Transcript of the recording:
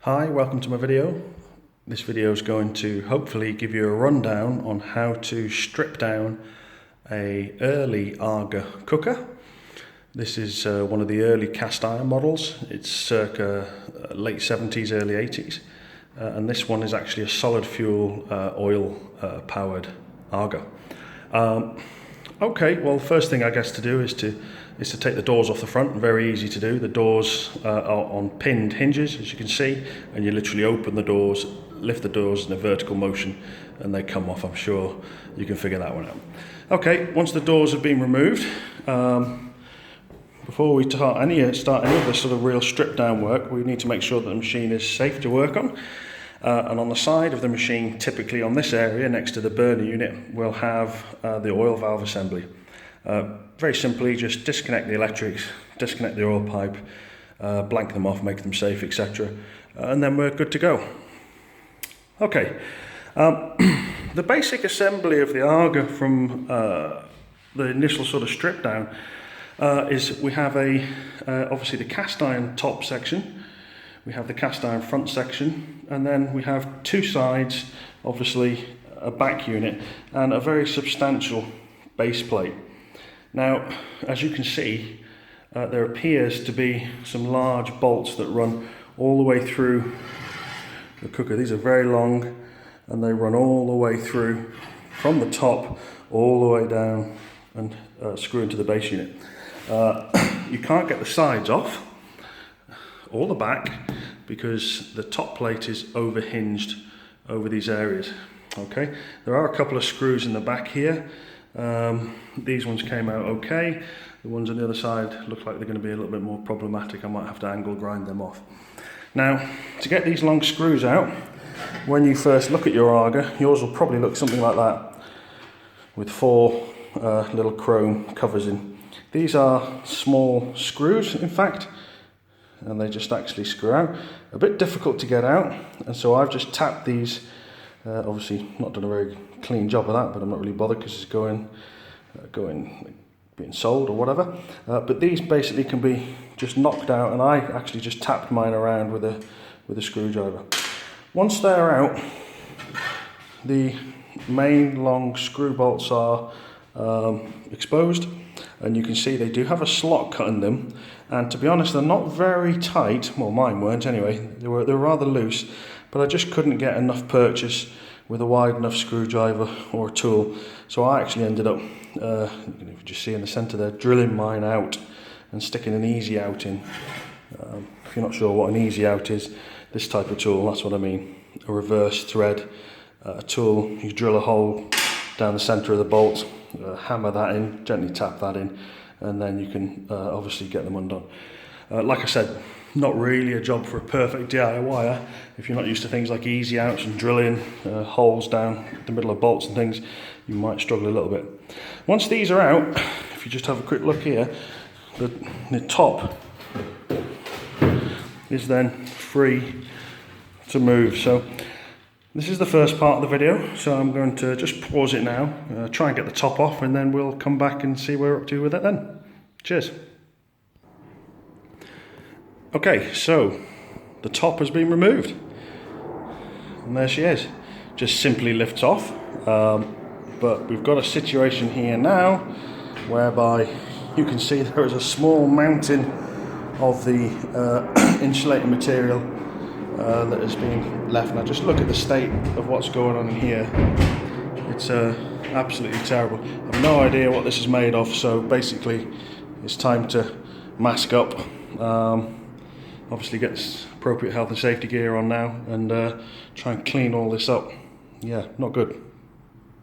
Hi, welcome to my video. This video is going to hopefully give you a rundown on how to strip down a early Aga cooker. This is one of the early cast iron models. It's circa late 70s, early 80s. And this one is actually a solid fuel oil powered Aga. Okay, well, first thing I guess to do is to take the doors off the front. Very easy to do. The doors are on pinned hinges, as you can see, and you literally open the doors, lift the doors in a vertical motion, and they come off. I'm sure you can figure that one out. Okay, once the doors have been removed, before we start any of the sort of real strip down work, we need to make sure that the machine is safe to work on. And on the side of the machine, typically on this area next to the burner unit, we'll have the oil valve assembly. Very simply, just disconnect the electrics, disconnect the oil pipe, blank them off, make them safe, etc. And then we're good to go. Okay, the basic assembly of the Aga from the initial sort of strip down is we have obviously the cast iron top section, we have the cast iron front section, and then we have two sides, obviously a back unit and a very substantial base plate. Now, as you can see, there appears to be some large bolts that run all the way through the cooker. These are very long and they run all the way through from the top all the way down and screw into the base unit. You can't get the sides off or the back because the top plate is overhinged over these areas. Okay, there are a couple of screws in the back here. These ones came out okay. The ones on the other side look like they're going to be a little bit more problematic. I might have to angle grind them off. Now, to get these long screws out, when you first look at your Aga, yours will probably look something like that, with four little chrome covers in. These are small screws, in fact, and they just actually screw out. A bit difficult to get out, and so I've just tapped these. Obviously not done a very clean job of that, but I'm not really bothered because it's being sold or whatever. But these basically can be just knocked out, and I actually just tapped mine around with a screwdriver. Once they're out, the main long screw bolts are exposed, and you can see they do have a slot cut in them, and to be honest, they're not very tight. Well, mine weren't anyway. They were rather loose, but I just couldn't get enough purchase with a wide enough screwdriver or a tool, so I actually ended up, you can just see in the centre there, drilling mine out and sticking an easy out in. If you're not sure what an easy out is, this type of tool, that's what I mean. A reverse thread tool. You drill a hole down the centre of the bolt, hammer that in, gently tap that in, and then you can obviously get them undone. Like I said, not really a job for a perfect DIYer. If you're not used to things like easy outs and drilling holes down the middle of bolts and things, you might struggle a little bit. Once these are out, if you just have a quick look here, the top is then free to move. So this is the first part of the video, so I'm going to just pause it now, try and get the top off, and then we'll come back and see where we're up to with it then. Cheers. Okay, so the top has been removed, and there she is. Just simply lifts off, but we've got a situation here now whereby you can see there is a small mountain of the insulating material that has been left. Now just look at the state of what's going on in here. It's absolutely terrible. I have no idea what this is made of, so basically it's time to mask up. Obviously get this appropriate health and safety gear on now and try and clean all this up. Yeah, not good.